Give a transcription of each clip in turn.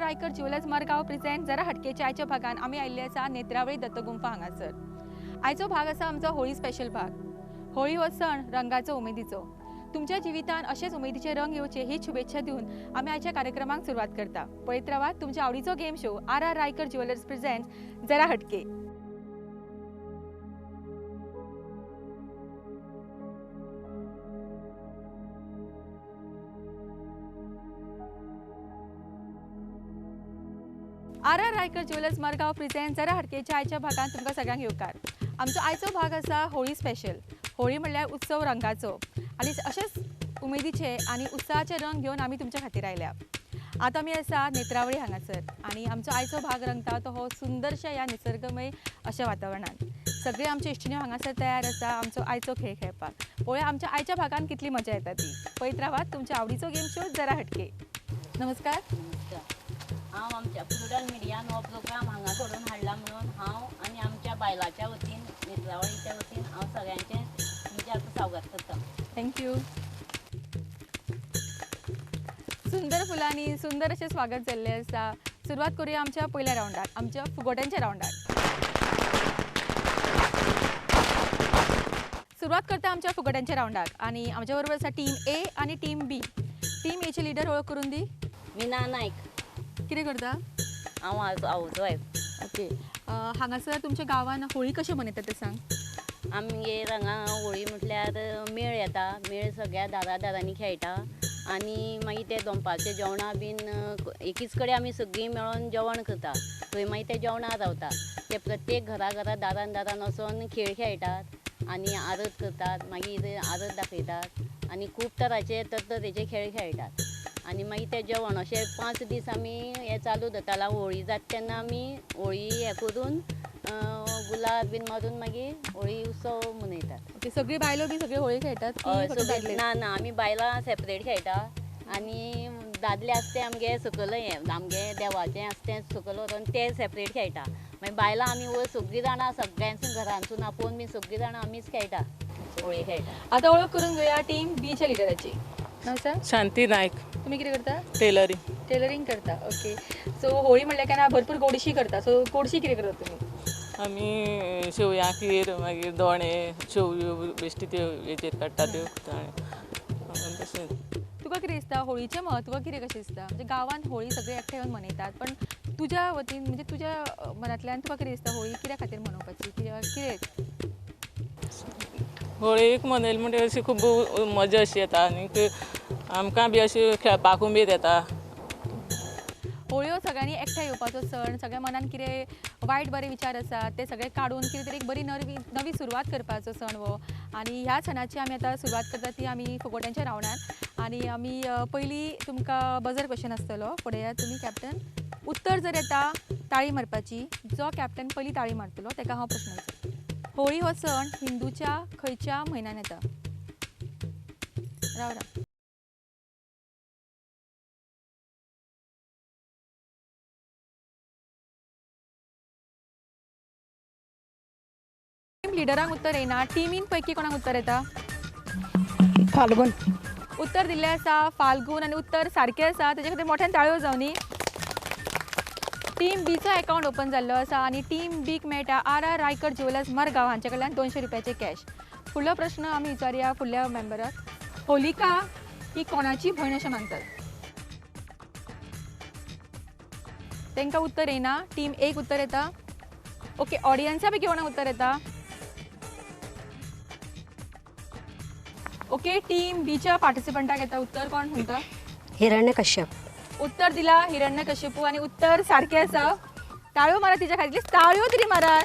Raikar jewellers Margao present जरा हटकेच्या आयच्या भागान आमी आयिल्ले आसा नेत्रावळी दत्तगुंफा हांगासर। आयचो भाग आसा आमचो होळी स्पेशल भाग। होळी हो सण रंगाचो उमेदीचो। तुमच्या जिवितान अशेच उमेदीचे रंग येवचे ही शुभेच्छा दिवन आमी आयच्या कार्यक्रमाक सुरवात करता। पळयत रावात तुमच्या आवडीचो game show R Raikar jewellers present जरा हटके। R Raikar jewellers Margao present जरा हटकेच्या आयच्या भागात तुमकां सगळ्यांक येवकार। आमचो आयचो भाग आसा होळी स्पेशल। होळी म्हणल्यार उत्सव रंगाचो आनी अशेच उमेदीचे आनी उत्साहाचे रंग घेवन आमी तुमच्या खातीर आयल्या। आतां आमी आसा नेत्रावळी हांगासर आनी आमचो आयचो भाग रंगता तो हो सुंदरशा ह्या निसर्गमय अशा वातावरणात। सगळे आमचे इश्टिण्यो हांगासर तयार आसा आमचो आयचो खेळ खेळपाक। पळोवया आमच्या आयच्या भागान कितली मजा येता ती। पळयत रावात तुमच्या आवडीचो गेम शो जरा हटके। नमस्कार। हांव आमच्या प्रुडंट मिडियान हो प्रोग्राम हांगा घडोवन हाडला म्हणून हांव आनी आमच्या बायलाच्या वतीन नेत्रावळीच्या वतीन हांव सगळ्यांचें तुमचें आतां स्वागत करता। थँक्यू। सुंदर फुलांनी सुंदर अशें स्वागत जाल्लें आसा। सुरवात करूया आमच्या पयल्या रावंडाक, आमच्या फुगोट्यांच्या रावंडाक। सुरवात करता आमच्या फुगोट्यांच्या रावंडाक आनी आमच्या बरोबर आसा टीम ए आनी टीम बी। टीम एचे लिडर वळख करून दी। मीना नायक। कितें करता? हांव हाऊस वायफ। ओके। हांगासर तुमच्या गांवान होळी कशें मनयतात तें सांग। आमगेर हांगा होळी म्हटल्यार मेळ येता। मेळ सगळ्या दारांनी खेळटा आनी मागीर ते दनपारचे जेवणा बीन एकीच कडेन आमी सगळीं मेळोन जेवण करता। थंय मागीर ते जेवणा रावता। ते प्रत्येक घरा दारान वचोन खेळ खेळटात आनी आरत करतात। मागीर आरत दाखयतात आनी खूब तरांचे तरेचे खेळ खेळटात आनी मागीर ते जेवण अशें 5 दीस आमी हें चालू दवरताला। होळी जाता तेन्ना आमी होळी हें करून गुलाल बीन मारून मागीर होळी उत्सव मनयतात। ओके। सगळी बायलो बी सगळी होळी खेळटात? ना आमी बायलां सेपरेट खेळटा आनी दादले आसता ते आमगे सकयल हें आमगे देवाचें आसता तें सकयल व्हरोन ते सेपरेट खेळटा। मागीर बायलां आमी वयर सगळीं जाणां सगळ्यांसून घरांसून आपोवन बी सगळीं जाणां आमीच खेळटा होळी खेळटा। आतां वळख करून घेवया टीम बीच्या लिडराची। नांव सांग। शांती नायक। तुम्ही कितें करता? टेलरिंग। टेलरिंग करता। ओके। सो होळी म्हणल्यार केन्ना भरपूर गोडशी करता। सो गोडशी कितें करता तुमी? आमी शेवया खीर मागीर दोणे शेवयो बेश्टी त्यो हेचेर काडटा त्यो तशें। तुका कितें दिसता होळीचें म्हत्व कितें कशें दिसता? म्हणजे गांवांत होळी सगळे एकठांय येवन मनयतात पण तुज्या वतीन म्हणजे तुज्या मनांतल्यान तुका कितें दिसता होळी कित्या खातीर मनोवपाची कितें? होळयेक मनयली म्हणटकीर अशी खूब मजा अशी येता आनीक आमकां बी अशी खेळपाकूय बी येता। होळयो सगळ्यांनी एकठांय येवपाचो सण। सगळ्या मनान कितें वायट बरे विचार आसात ते सगळे काडून कितें तरी एक बरी नवी सुरवात करपाचो सण हो। आनी ह्या सणाची आमी आतां सुरवात करता ती आमी फुगोट्यांच्या रावंडान आनी आमी पयली तुमकां बजर क्वेश्चन आसतलो। पळया तुमी कॅप्टन। उत्तर जर येता ताळी मारपाची। जो कॅप्टन पयली ताळी मारतलो ताका हांव प्रश्न विचारतलें। होळी हो सण हिंदूच्या खंयच्या म्हयन्यान येता? राव लिडरांक उत्तर येना। टिमीन पैकी कोणाक उत्तर येता? फाल्गुन। उत्तर दिल्लें आसा फाल्गुन आनी उत्तर सारकें आसा। तेजे खातीर मोठ्यान ताळयो जावनी। टीम बीचो अकाउंट ओपन जाल्लो आसा आनी टीम बीक मेळटा आर रायकर ज्वेलर्स मरगांव हांचे कडल्यान 200 रुपयाचे कॅश। फुडलो प्रश्न आमी विचारया फुडल्या मेंबराक। होलिका ही कोणाची भयण अशें मानतात? तांकां उत्तर येना। टीम एक उत्तर येता। ओके। ऑडियन्सा पैकी कोणाक उत्तर येता? ओके। टीम बीच्या पार्टिसिपंटाक येता उत्तर। कोण म्हणटा? हिरण्यकश्यप। उत्तर दिला हिरण्यकश्यपू आनी उत्तर सारकें आसा। ताळयो मारा तिच्या खातीर। ताळयो तरी मारा।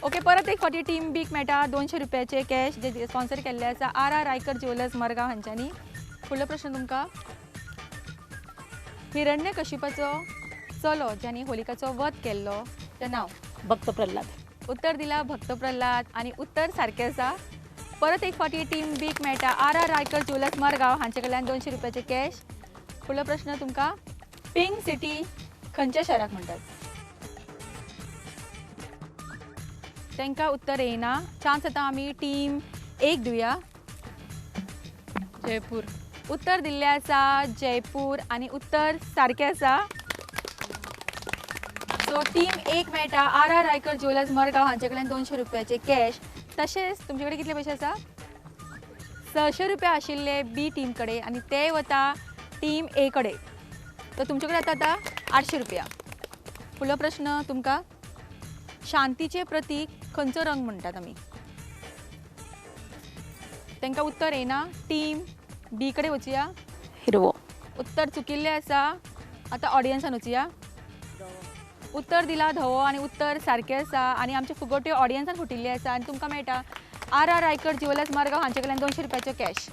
ओके। परत एक फावटी टीम बीक मेळटा 200 रुपयाचे कॅश जे स्पॉन्सर केल्ले आसा आर रायकर ज्वेलर्स मरगांव हांच्यांनी। फुडलो प्रश्न तुमकां। हिरण्यकश्यपाचो चलो ज्यानी होलिकाचो वध केल्लो तें नांव? भक्त प्रल्हाद। उत्तर दिला भक्त प्रल्हाद आनी उत्तर सारकें आसा। परत एक फावटी टीम बीक मेळटा आर रायकर ज्वेलर्स मरगांव हांचे कडल्यान 200 रुपयाचे कॅश। फुडलो प्रश्न तुमकां। पिंक सिटी खंयच्या शाराक म्हणटात? तांकां उत्तर येना। चान्स आतां आमी टीम एक दिवया। जयपूर। उत्तर दिल्लें आसा जयपूर आणि उत्तर सारकें आसा. सो टीम एक मेळटा आर रायकर ज्वेलर्स मडगांव हांचे कडल्यान 200 रुपयाचे कॅश. तशेंच तुमचे कडेन कितले पयशे आसा? 600 रुपया आशिल्ले बी टीम कडेन आणि ते वता टीम ए कडेन. तर तुमचे कडेन आता 800 रुपया. फुडलो प्रश्न तुमकां, शांतीचे प्रतीक खंयचो रंग म्हणटात आमी? तांकां उत्तर येना. टीम बी कडेन वचुया. हिरवो. उत्तर चुकिल्लें आसा. आतां ऑडियन्सान वचुया. उत्तर दिला धवो आणि उत्तर सारकें आसा आणि आमचे फुगोट्यो ऑडियन्सान फुटिल्ले आसा आणि तुमकां मेळटा आर रायकर ज्वेलर्स मडगांव हांचे कडल्यान 200 रुपयाचो कॅश.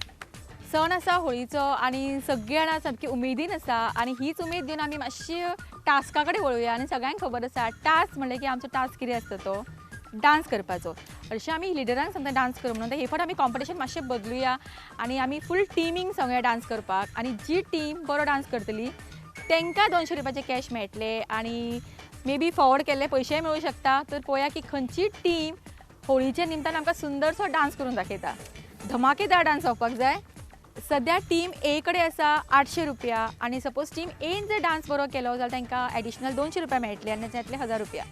सण आसा होळीचो आणि सगळीं जाणां सामकी उमेदीन आसा आणि हीच उमेद घेवन आमी मातशी टास्का कडेन वळुया. आणि सगळ्यांक खबर आसा टास्क म्हणलें की आमचो टास्क कितें आसता तो डान्स करपाचो. हरशीं आमी लिडरांक सांगता डान्स कर म्हणून. हे फावट आमी कॉम्पिटिशन मातशें बदलुया आणि आमी फूल टिमींक सांगुया डान्स करपाक. आणि जी टीम बरो डान्स करतली तांकां 200 रुपयाचे कॅश मेळटले आणि मे बी फॉवर्ड केल्ले पयशेय मेळूं शकता. तर पळोवया की खंयची टीम होळीच्या निमतान आमकां सुंदरसो डान्स करून दाखयता. धमाकेदार डान्स जावपाक जाय. सद्या टीम ए कडेन आसा 800 रुपया आणि सपोज टीम एन जर डान्स बरो केलो जाल्यार तांकां एडिशनल 200 रुपया मेळटले आनी त्यातले 1000 रुपया.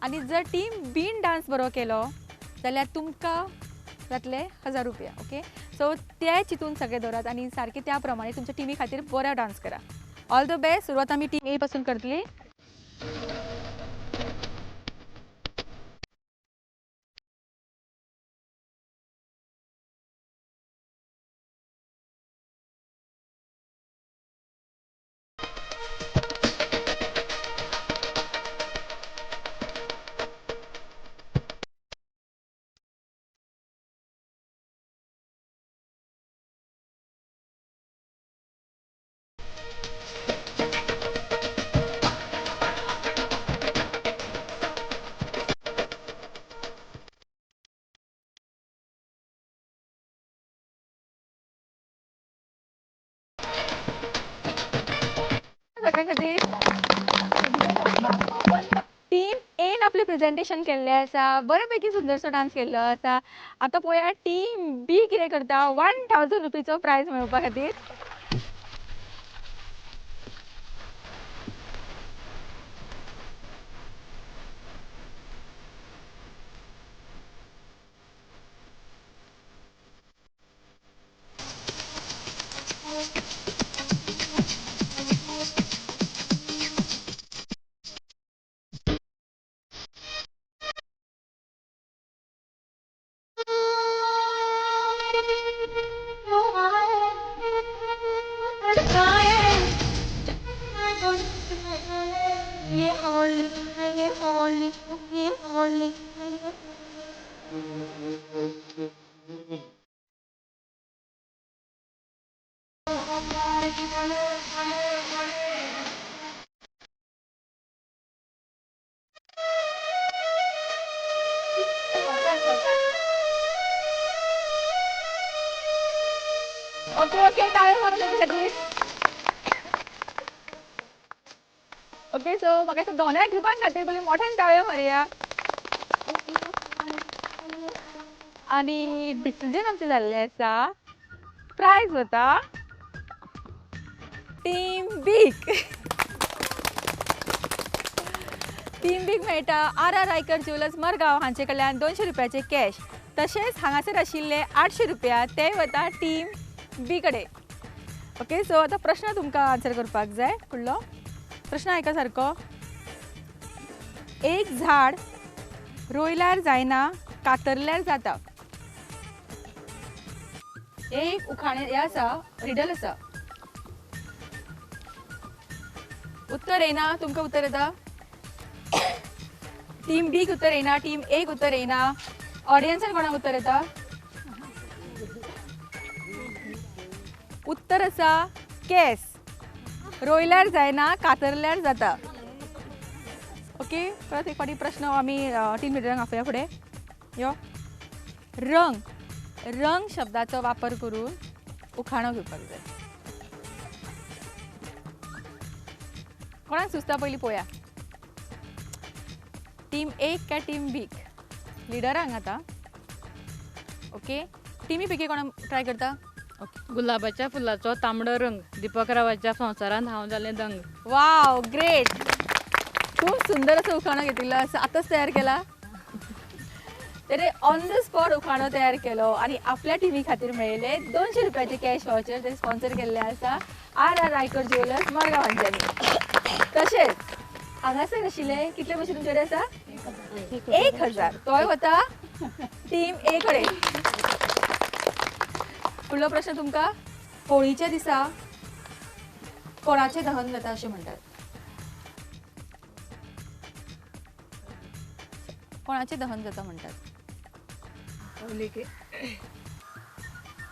आणि जर टीम बीन डान्स बरो केलो जाल्यार तुमकां जातले 1000 रुपया. ओके, सो ते चिंतून सगळे दवरात आणि सारके त्या प्रमाणे तुमच्या टिमी खातीर बरो डान्स करा. All the best. सुरवात आमी टीम ए पासून करतली. टीम एन आपले प्रेजेंटेशन केल्ले आसा. बऱ्यापैकी सुंदरसो डान्स केल्लो आसा. आता पळोवया टीम बी कितें करता 1000 रुपयाचो प्रायज मेळोवपा खातीर. ओके ओके, टाळ्या मारा त्याच्यासाठी. ओके, सो म्हाका दोनूय ग्रुपांक खातीर पयलीं मोठ्यान टाळ्यो मारया. आणि डिसिजन आमचें जाल्लें आसा. प्रायज वता टीम बीक. टीम बीक मेळटा आर रायकर ज्वेलर्स मडगांव हांचे कडल्यान 200 रुपयाचे कॅश. तशेंच हांगासर आशिल्ले 800 रुपया ते वता टीम बी कडेन. ओके, सो आतां प्रश्न तुमकां आन्सर करपाक जाय. फुडलो प्रश्न आयका सारको. एक झाड रोयल्यार जायना कातरल्यार जाता. एक उखाणे हे आसा, रिडल आसा. उत्तर येना. तुमकां उत्तर येता? टीम बीक उत्तर येना. टीम एक उत्तर येना. ऑडियन्सान कोणाक उत्तर येता? उत्तर आसा केस. रोयल्यार जायना कातरल्यार जाता. ओके, परत एक फावटी प्रश्न आमी टीम लिडरांक आफया फुडें. यो, रंग. रंग शब्दाचो वापर करून उखाणो घेवपाक जाय. कोणाक सुचता पयलीं पळोवया. टीम एक काय टीम बीक? लिडरांक आतां. ओके, टीमी पैकी कोण ट्राय करता? गुलाबाच्या फुलाचो तांबडो रंग, दीपकरावाच्या संवसारांत हांव जालें दंग. Wow great. खूप सुंदर असं उखाणं घेतलेलं असं आताच तयार केला. त्याने ऑन द स्पॉट उखाणो तयार केलो आणि आपल्या टीमी खातीर मेळिल्ले 200 रुपयाचे कॅश वाउचर ते स्पॉन्सर केल्ले आसा आर रायकर ज्वेलर्स मडगांव हांच्यानी. तशेंच हांगासर आशिल्ले कितले पयशे तुमचे आसा 1000. तोय वता टीम ए कडेन. फुडलो प्रश्न तुमकां. होळीच्या दिसा कोणाचें दहन जाता अशें म्हणटात? कोणाचे दहन जाता म्हणटात?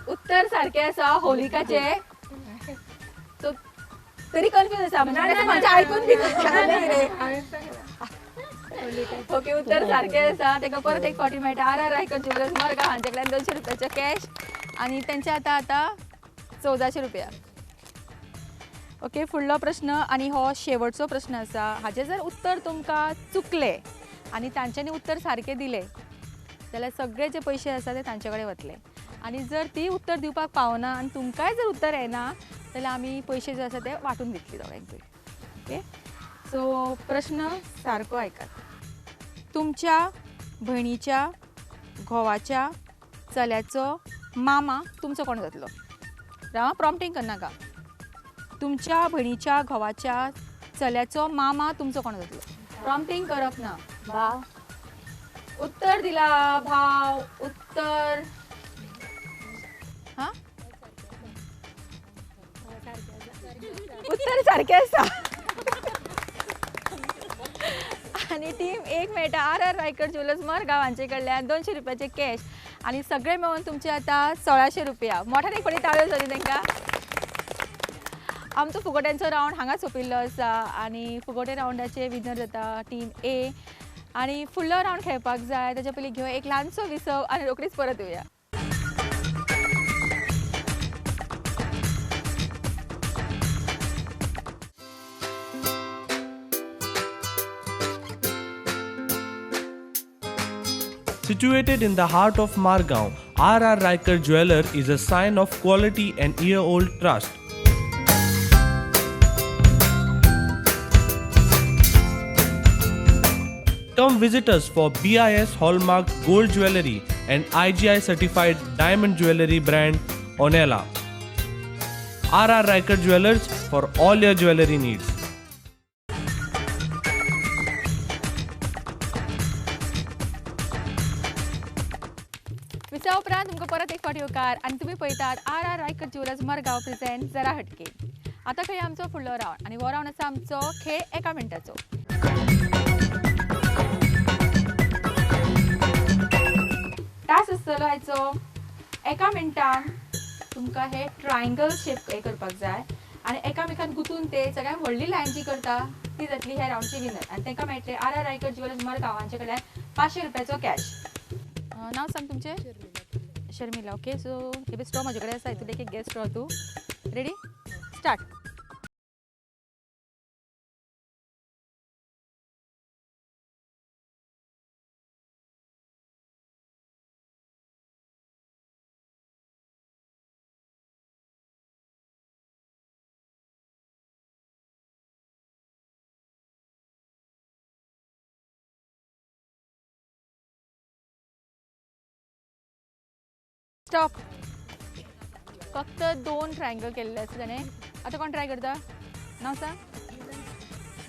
उत्तर सारखे आसा होलिकाचे. So, तरी कन्फ्यूज आसा म्हणजे ऐकून बी ओके उत्तर सारखे आसा. ताका परत एक फावटी मेळटा आर रायकर ज्वेलर्स मडगांव हांचे कडल्यान 200 रुपयाचे कॅश आणि त्यांचे आता 1400 रुपया. ओके फुडलो प्रश्न आणि हो शेवटचो प्रश्न आसा. हाचे जर उत्तर तुमकां चुकले आणि तांच्यांनी उत्तर सारखे दिले जाल्यार सगळे जे पयशे आसा ते तांचे कडेन वतले. आणि जर ती उत्तर दिवपाक पावना आणि तुमकांय जर उत्तर येना जाल्यार आमी पयशे जे आसा ते वांटून दितली दोगांयकूय. ओके सो प्रश्न सारको आयकात. तुमच्या भयणीच्या घोवाच्या चल्याचो मामा तुमचो कोण जातलो? राव प्रॉम्प्टिंग करनाका. तुमच्या भयणीच्या घोवाच्या चल्याचो मामा तुमचो कोण जातलो? प्रॉम्प्टिंग करप ना. भाव. उत्तर दिला भाव. उत्तर हा उत्तर सारखे आसा. आणि टीम एक मेळटा आर रायकर ज्वेलर्स मडगांव हांचे कडल्यान 200 रुपयाचे कॅश आणि सगळे मेळून तुमचे आता 1600 रुपया. मोठ्यान एक फावटी ताळयो जाली तांकां. आमचो फुगोट्यांचो रावंड हांगा सोंपिल्लो आसा आणि फुगोटे रावंडाचे विनर जाता टीम ए. आणि फुडलो रावंड खेळपाक जाय ताच्या पयलीं घेवया एक ल्हानसो विसव आणि रोखडीच परत येवया. Situated in the heart of Margao, R. Riker Jeweler is a sign of quality and year-old trust. Come visit us for BIS Hallmark Gold Jewelry and IGI certified diamond jewelry brand Onela. R. Riker Jewelers for all your jewelry needs. विसा उपरांत तुमकां परत एक फावटी येवकार आणि तुम्ही पळयतात R Raikar jewellers Margao present जरा हटके. आता खंय आमचो फुडलो रावंड आणि हो रावंड आसा आमचो खेळ एका मिनटाचो. टास्क आसतलो आयचो एका मिनटान तुमकां हे ट्रायंगल शेप हे करपाक जाय आणि एकामेकान गुंतून ते सगळ्यात व्हडली लायन जी करता ती जातली ह्या रावंडची विनर आणि तांकां मेळटले आर रायकर ज्वेलर्स मडगांव हांचे कडल्यान 500 रुपयाचो कॅश. नाव सांग तुमचे? शर्मिला. ओके सो हे स्ट्रॉ माझ्या कडेन आसा. हितून एक गॅस स्ट्रॉ. तूं रेडी? स्टार्ट. स्टॉप. फक्त 2 ट्रायंगल केल्ले आसा ताणें. आतां कोण ट्राय करता? नाव सांग.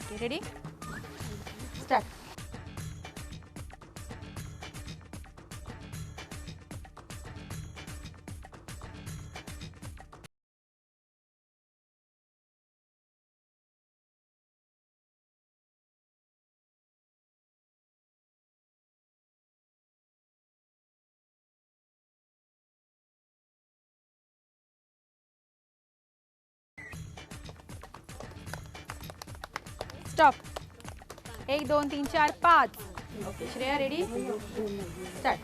Okay ready? Start. Stop. 1 2 3 4 5. Okay Shreya ready? Start.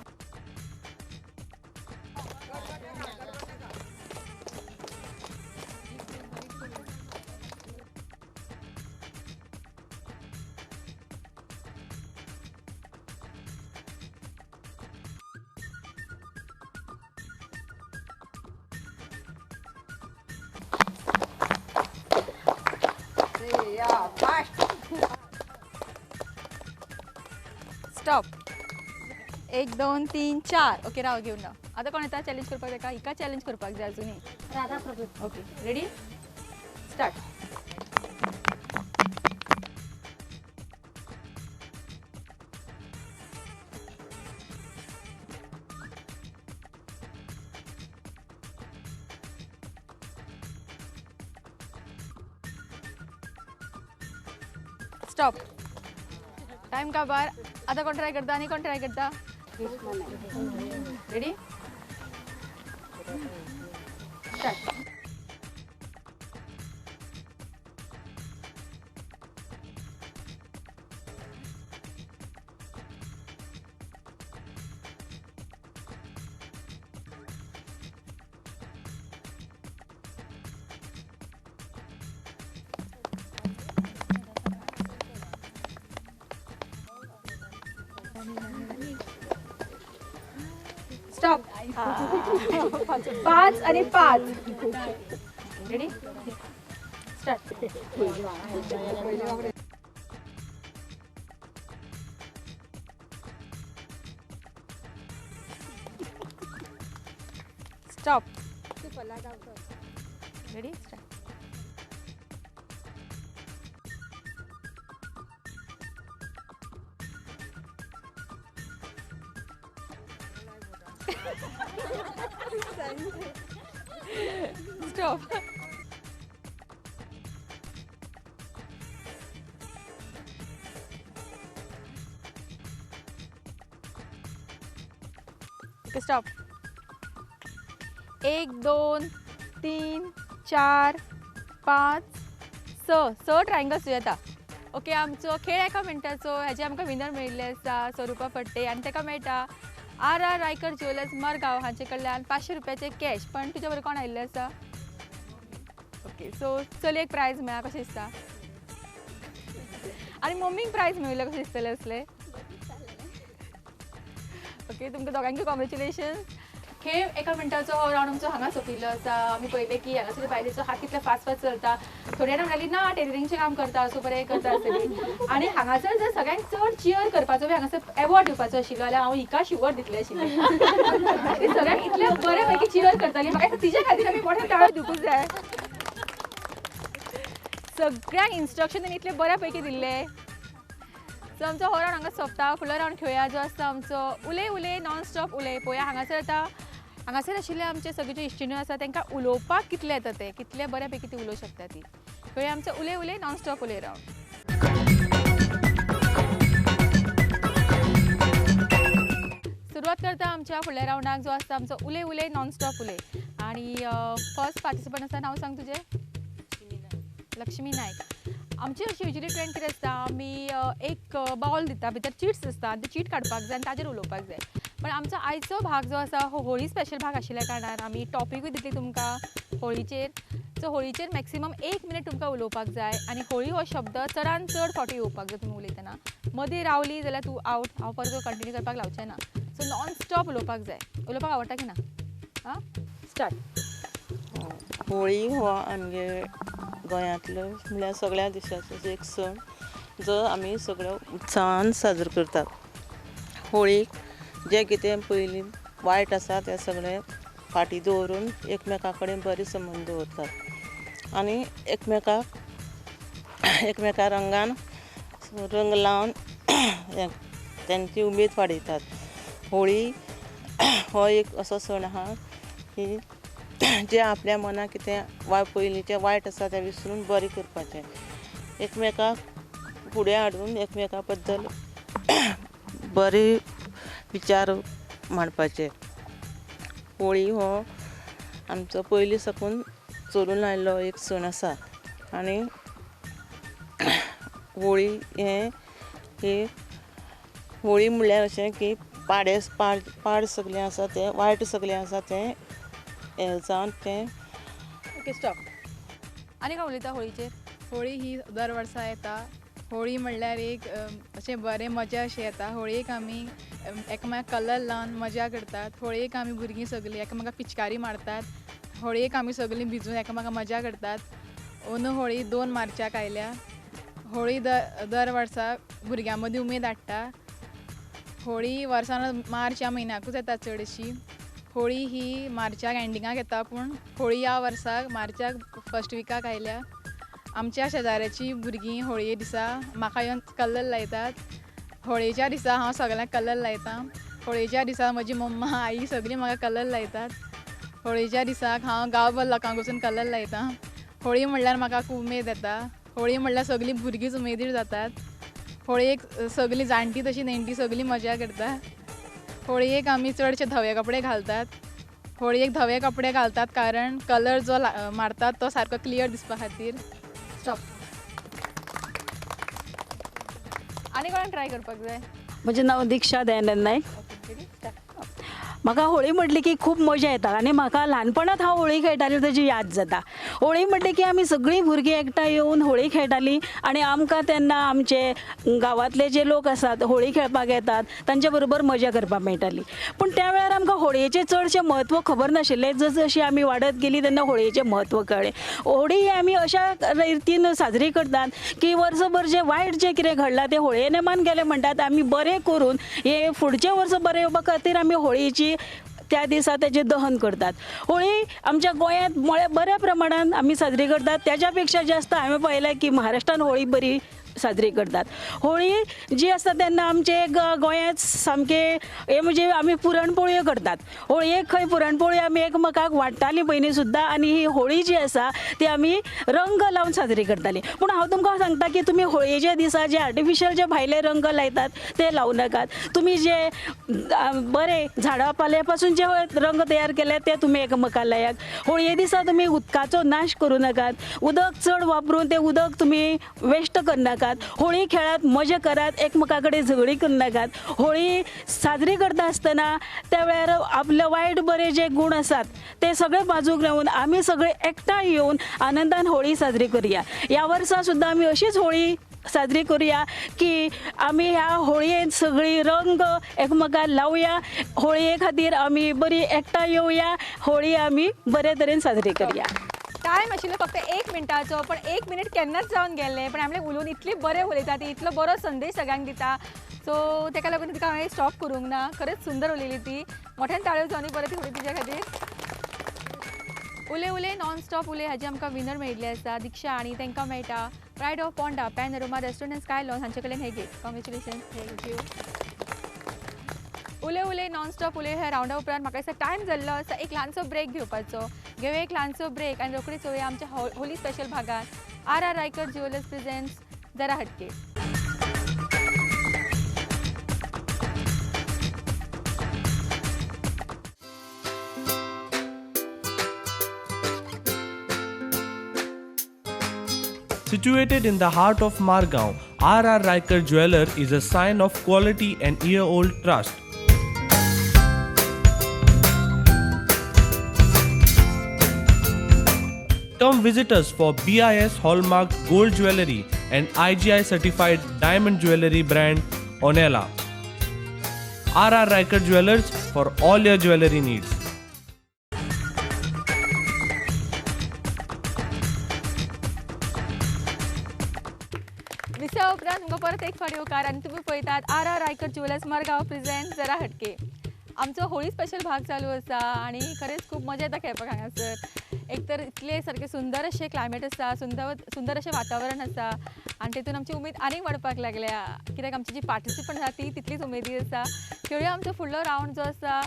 Stop. 1 2 3 4. Okay राव घेऊन राव. आता कोण येता चॅलेंज करपाक तेका हिका चॅलेंज करपाक जाय अजूनही. Radha Prabhu. Okay ready start. Stop. Time का बार. आता कोण ट्राय करता आणि कोण ट्राय करता. Ready start. स्टॉप. 5 आणि 5. Ready start. Stop. Ready start. Stop. Stop. 1 2 3 4 5 6 triangles येता. ओके आमचो खेळ एका मिनटाचो हेजे आमकां विनर मेळिल्ले आसा स्वरुपा फडते आनी ताका मेळटा RR रायकर ज्वेलर्स मरगांव हांचे कडल्यान 500 रुपयाचे कॅश. पण तुज्या बरोबर कोण आयिल्ले आसा. ओके सो चलयेक प्रायज मेळ्ळा कशें दिसता आनी मम्मीक प्रायज मेळिल्लें कशें दिसतलें असलें. ओके तुमकां दोगांयकूय कॉंग्रेच्युलेशन. खेळ एका मिनटाचो हो रावंड आमचो हांगा सोंपिल्लो आसा. आमी पळयलें की हांगासर बायलेचो हात कितले फास्ट फास्ट चलता. थोडी जाणां म्हणटाली ना टेलरिंगचें काम करता सो बरें करता आसतली. आनी हांगासर जर सगळ्यांत चड चियर करपाचो बी हांगासर एवॉर्ड दिवपाचो आशिल्लो जाल्यार हांव हिका शिवॉर्ड दितलें आशिल्लें. ती सगळ्यांक इतले बरे पैकी चियर करताली. म्हाका तिच्या खातीर आमी मोठे ताळो दिवूंक जाय. सगळ्यांक इन्स्ट्रक्शन इतले बऱ्या पैकी दिल्ले. सो आमचो हो रावंड हांगा सोंपता. फुडलो रावंड खेळुया जो आसता आमचो उलय उलय नॉन स्टॉप उलय. पळोवया हांगासर आतां हांगासर आशिल्ले आमचे सगळे जे इश्टिण्यो आसा तांकां उलोवपाक कितले येता ते कितले बऱ्या पैकी ती उलोवंक शकता ती. खेळुया आमचो उलय उलय नॉन स्टॉप उलय रावंड. सुरवात करता आमच्या फुडल्या रावंडाक जो आसता आमचो उलय उलय नॉन स्टॉप उलय. आणि फर्स्ट पार्टिसिपंट आसा नांव सांग तुजें. लक्ष्मी नायक. आमची अशी युजली ट्रेंड कितें आसता आमी एक बाउल दिता भितर चिट्स आसता आनी ते चीट काडपाक जाय आनी ताजेर उलोवपाक जाय. पण आमचो आयचो भाग जो आसा हो होळी स्पेशल भाग आशिल्ल्या कारणान आमी टॉपिकूय दितली तुमकां होळीचेर. सो होळीचेर मॅक्सिमम 1 मिनट तुमकां उलोवपाक जाय आनी होळी हो शब्द चडांत चड फावटी येवपाक जाय तुमी उलयतना. मदीं रावली जाल्यार तूं आउट. हांव परत कंटिन्यू करपाक लावचें ना. सो नॉन स्टॉप उलोवपाक जाय. उलोवपाक आवडटा की ना. हां स्टार्ट. होळी हो आमगे गोंयांतलो म्हणल्यार सगळ्या देशाचो एक सण जो आमी सगळ्यो उत्साहान साजरो करतात. होळीक जें कितें पयलीं वायट आसा तें सगळें फाटीं दवरून एकमेका कडेन बरे संबंद दवरतात आनी एकमेका रंगान रंग लावन तांची उमेद वाडयतात. होळी हो एक असो सण आहा की जे आपल्या मनाक कितें पयलींचें वायट आसा तें विसरून बरें करपाचें. एकमेकाक फुडें हाडून एकमेका बद्दल बरे विचार मांडपाचे. होळी हो आमचो पयलीं साकून चलून आयिल्लो एक सण आसा आनी होळी होळी म्हणल्यार अशें की पाड सगळें आसा तें वायट सगळें आसा तें हें जावन तें. Okay stop. आनी काय उलयता होळीचेर. होळी ही दर वर्सा येता. होळी म्हणल्यार एक अशें बरें मजा अशी येता. होळयेक आमी एकामेकाक कलर लावन मजा करतात. होळयेक आमी भुरगीं सगळीं एकामेकाक पिचकारी मारतात. होळयेक आमी सगळीं भिजून एकामेकाक मजा करतात. अंदू होळी 2 मार्चाक आयल्या होळी दर वर्सा भुरग्यां मदीं उमेद हाडटा. होळी वर्सान मार्च ह्या म्हयन्याकूच येता चडशी. होळी ही मार्चाक एंडिंगाक येता पूण होळी ह्या वर्साक मार्चाक फर्स्ट विकाक आयल्या. आमच्या शेजाऱ्याची भुरगीं होळये दिसा म्हाका येवन कलर लायतात. होळयेच्या दिसा हांव सगळ्यांक कलर लायतां. होळयेच्या दिसा म्हजी मम्मा आई सगळीं म्हाका कलर लायतात. होळयेच्या दिसाक हांव गांवभर लोकांक वचून कलर लायतां. होळी म्हणल्यार म्हाका खूब उमेद येता. होळी म्हणल्यार सगळीं भुरगींच उमेदीर जातात. होळयेक सगळीं जाणटी तशीं नेणटी सगळीं मजा करता. होळयेक आमी चडशे धवे कपडे घालतात. होळयेक धवे कपडे घालतात कारण कलर जो मारतात तो सारको क्लियर दिसपा खातीर. स्टॉप. आनी कोणाक ट्राय करपाक जाय? म्हजें नांव Diksha Dayanand Naik. Okay, ready? Start. म्हाका होळी म्हटली की खूब मजा येता आनी म्हाका ल्हानपणांत हांव होळी खेळटाली ताची याद जाता. होळी म्हटली की आमी सगळीं भुरगीं एकठांय येवन होळी खेळटालीं आनी आमकां तेन्ना आमचे गांवांतले जे लोक आसात होळी खेळपाक येतात तांचे बरोबर मजा करपाक मेळटाली. पूण त्या वेळार आमकां होळयेचें चडशें म्हत्व खबर नाशिल्लें. जशी आमी वाडत गेलीं तेन्ना होळयेचें म्हत्व कळ्ळें. होळी ही आमी अशा रितीन साजरी करतात की वर्सभर जें वायट जें कितें घडलां तें होळये नेमान गेलें म्हणटात. आमी बरें करून हे फुडचें वर्स बरें येवपा खातीर आमी होळयेची त्या दिसा तेजें दहन करतात. होळी आमच्या गोंयांत बऱ्या प्रमाणान आमी साजरी करतात. तेज्या पेक्षा जास्त हांवें पळयलां की महाराष्ट्रान होळी बरी साजरी करतात. होळी जी आसता तेन्ना आमचे गोंयांत सामके हे म्हणजे आमी पुरणपोळ्यो करतात. होळयेक खंय पुरणपोळी आमी एकमेकाक वाडटालीं पयलीं सुद्दां आनी ही होळी जी आसा ती आमी रंग लावन साजरी करतालीं. पूण हांव तुमकां सांगता की तुमी होळयेच्या दिसा जे आर्टिफिशियल जे भायले रंग लायतात ते लावं नाकात. तुमी जे बरे झाडां पाल्या पासून जे रंग तयार केले ते तुमी एकमेकाक लायात. होळये दिसा तुमी उदकाचो नाश करूं नाकात. उदक चड वापरून तें उदक तुमी वेस्ट करनाकात. होळी खेळात, मजा करात, एकमेका कडेन झगडी करनाकात. होळी साजरी करता आसतना त्या वेळार आपले वायट बरे जे गूण आसात ते सगळे बाजूक लावन आमी सगळे एकठांय येवन आनंदान होळी साजरी करुया. ह्या वर्सा सुद्दां आमी अशीच होळी साजरी करुया की आमी ह्या होळयेंत सगळीं रंग एकमेकाक लावया. होळये खातीर आमी बरी एकठांय येवया. होळी आमी बरे तरेन साजरी करुया. टायम आशिल्लो फक्त 1 मिनटाचो पण 1 मिनीट केन्नाच जावन गेल्लें. पण आपले उलोवन इतली बरें उलयता ती, इतलो बरो संदेश सगळ्यांक दिता. सो ताका लागून तिका हांवें स्टॉप करूंक ना. खरेंच सुंदर उलयली ती. मोठ्यान ताळयो जावनी बरें ती उलयली तिच्या खातीर. उले उले नॉन स्टॉप उले हाजी आमकां विनर मेळिल्ले आसा दिक्षा आनी तांकां मेळटा pride of Ponda panorama restaurant end sky lawn हांचे कडल्यान हे घेत. कॉंग्रेच्युलेशन. थँक्यू. उले उले नॉन स्टॉप उले ह्या रावंडा उपरांत म्हाका दिसता टायम जाल्लो आसा एक ल्हानसो ब्रेक घेवपाचो. घेवया एक ल्हानसो ब्रेक आनी रोखडीच वया आमच्या होली स्पेशल भागात. आर रायकर ज्युवेलर्स प्रेझेंट्स जरा हटके. Situated in the heart of Margao, R. Riker Jeweler is a sign of quality and year-old trust. Come visit us for BIS Hallmark Gold Jewelry and IGI certified diamond jewelry brand Onela. R. Riker Jewelers for all your jewelry needs. विसा उपरांत तुमकां परत एक फावटी येवकार आनी तुमी पळयतात R Raikar jewellers Margao present जरा हटके. आमचो होळी स्पेशल भाग चालू आसा आनी खरेंच खूब मजा येता खेळपाक हांगासर. एक तर इतले सारके सुंदर अशें क्लायमेट आसा, सुंदर अशें वातावरण आसा आनी तेतून आमची उमेद आनीक वाडपाक लागल्या कित्याक आमची जी पार्टिसिपंट आसा ती तितलीच उमेदी आसा. खेळुया आमचो फुडलो रावंड जो आसा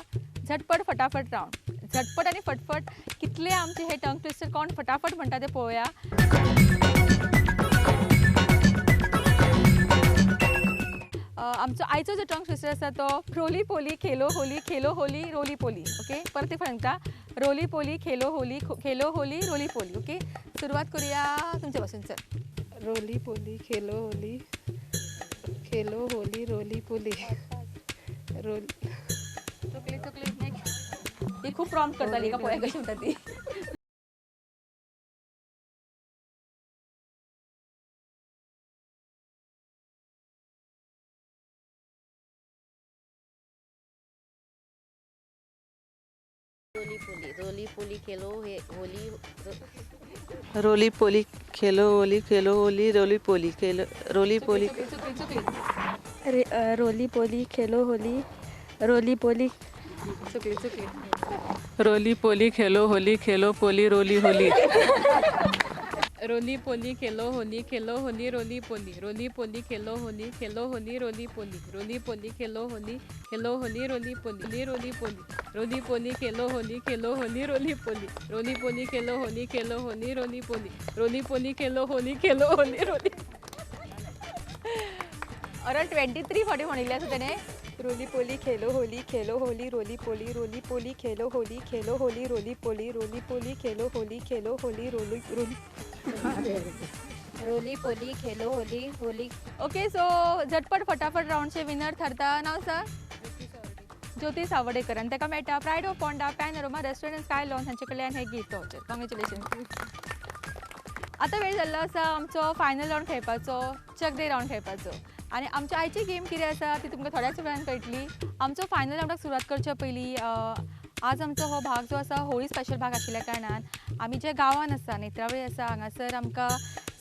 झटपट फटाफट रावंड. झटपट आनी फटफट कितले आमचे हे टंग ट्विस्टर कोण फटाफट म्हणटा ते पळोवया. आमचो आयचो जो टंग ट्विस्टर आसा तो रोली पोली खेलो होली रोली पोली. ओके परत एक सांगता रोली पोली खेलो होली रोली पोली. ओके सुरवात करूया तुमच्या पासून. चल रोली पोली खेलो होली रोली पोली. रोली चॉकलेट ही खूप प्रॉम्प्ट करताली का पळय कशी म्हणटा ती. रोली पोली खेलो होली रोली पोली खेलो होली रोली पोली खेलो रोली पोली चुकली चुकली रोली पोली खेलो होली रोली पोली चुकली चुकली रोली पोली खेलो पोली रोली होली रोली पोली खेलो होली रोली पोली खेलो होली रोली पोली खेलो होली रोली पोली रोली पोली खेलो होली रोली पोली खेलो होली रोली पोली खेलो होली रोली अराउंड 23-40 म्हणिल्ले आसा तेणे रोली पोली खेलो होली रोली पोली खेलो होली रोली पोली खेलो होली रोली रोली पोली खेलो होली ओके सो झटपट फटाफट राऊंडचे विनर ठरता नाव सांग ज्योती सावडेकर आणि ताका मेळटा pride of Ponda panorama restaurant sky lawns हांचे कडल्यान हे गिफ्ट वाउचर कॉंग्रॅच्युलेशन आता वेळ जाल्लो आसा आमचो फायनल राऊंड खेळपाचो चक दे राऊंड खेळपाचो आणि आमच्या आयची गेम कितें आसा ती तुमकां थोड्याच वेळान कळटली आमचो फायनल राऊंडाक सुरवात करचे पयलीं आज आमचो हो भाग जो आसा होळी स्पेशल भाग आशिल्ल्या कारणान आमी जे गांवान आसा नेत्रावळी आसा हांगासर आमकां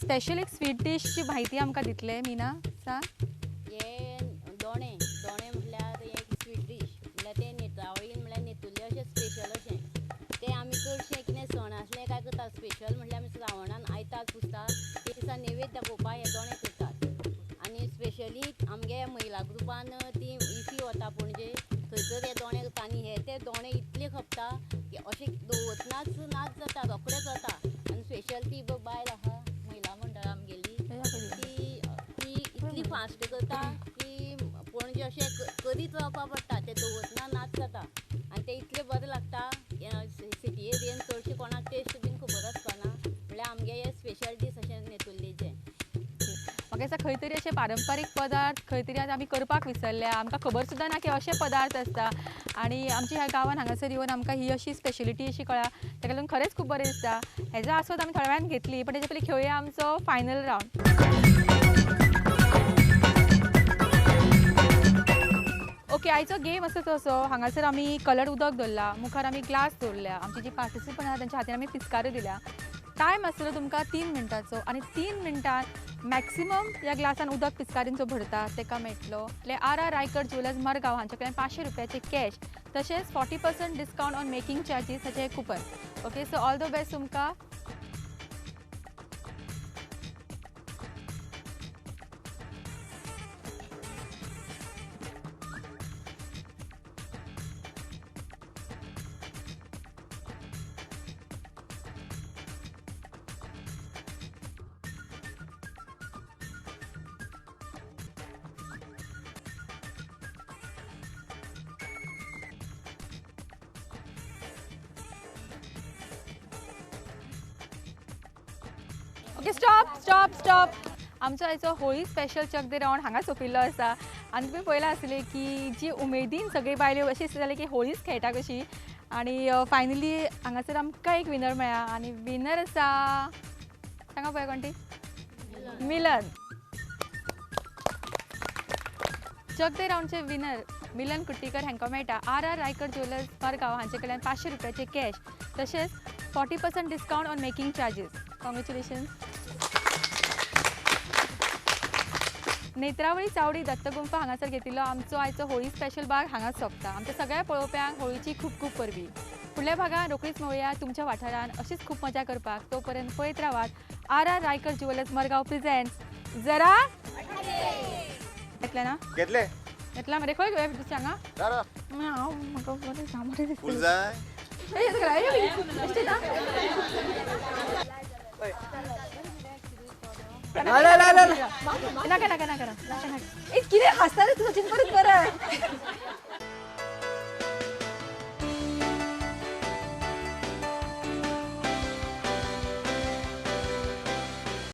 स्पेशल एक स्वीट डिशची म्हायती आमकां दितले मिना सांग हे दोणे म्हटल्यार एक स्वीट डीश म्हटल्यार ते नेत्रावळीन म्हळ्यार नेतुल्ले अशें स्पेशल अशें ते आमी चडशें कितें सण आसले काय करतात स्पेशल म्हटल्यार आमी श्रावणान आयतार पुजतात ते दिसा नैवेद्य दाखोवपाक हे दोणे करतात आनी स्पेशली आमगे महिला ग्रुपान ती इफी वता पणजे थंयसर हे दोणे करता आनी हे ते दोणे इतले खपता की अशें दवरनाच नाच जाता रोखडेच जाता आनी स्पेशल ती बायल आहा महिला मंडळ आमगेली ती इतली फास्ट करता की पणजे अशें करीत रावपा पडटा ते दवरना नाच जाता आनी ते इतले बरें लागता सिटी एरियेन चडशे कोणाक टेस्ट बीन खबर आसपाना म्हळ्यार आमगे हे स्पेशल डीश अशें नेतुल्लेचे म्हाका दिसता खंय तरी अशे पारंपारीक पदार्थ खंय तरी आज आमी करपाक विसरल्या आमकां खबर सुद्दां ना की अशे पदार्थ आसता आनी आमच्या ह्या गांवान हांगासर येवन आमकां ही अशी स्पेशलिटी अशी कळ्ळा ताका लागून खरेंच खूब बरें दिसता हेजो आस्वाद आमी थोड्या वेळान घेतली पण तेजे पयलीं खेळुया आमचो फायनल राऊंड ओके आयचो गेम असो तसो हांगासर आमी कलर उदक दवरला मुखार आमी ग्लास दवरल्या आमची जी पार्टिसिपंट आसा तांच्या हातीन आमी पिचकाऱ्यो दिल्या टायम आसतलो तुमकां 3 मिनटाचो आनी 3 मिनटान मॅक्सिमम ह्या ग्लासान उदक पिचकारींचो भरता ताका मेळटलो એટલે आर रायकर ज्वेलर्स मरगांव हांचे कडल्यान 500 रुपयाचे कॅश तशेंच 40% डिस्काउंट ऑन मेकिंग चार्जीस हाचे coupon okay so all the best तुमकां ओके स्टॉप आमचो आयचो होळी स्पेशल चक दे राऊंड हांगा सोंपिल्लो आसा आनी तुमी पळयलां आसलें की जी उमेदीन सगळी बायल्यो अशी जाली की होळीच खेळटा कशी आनी फायनली हांगासर आमकां एक विनर मेळ्ळा आनी विनर आसा सांगा पळय कोण ती मिलन चक दे राऊंडचे विनर मिलन कुट्टीकर हांकां मेळटा आर रायकर ज्वेलर्स मरगांव हांचे कडल्यान 500 रुपयाचे कॅश तशेंच 40% discount on making charges congratulations Netravali Chawdi Dattagumpha हांगासर घेतिल्लो आमचो आयचो होळी स्पेशल भाग हांगाच सोंपता आमच्या सगळ्या पळोवप्यांक होळीची खूब खूब परबी फुडल्या भागात रोखडीच मेळुया तुमच्या वाठारान अशीच खूब मजा करपाक तोपर्यंत पळयत रावात R Raikar jewellers Margao presents जरा घेतले ना घेतला मरे खंय घेवया सांगा म्हाका बरें सामोरे दिसता नाका कितें हांसता रे तूं परत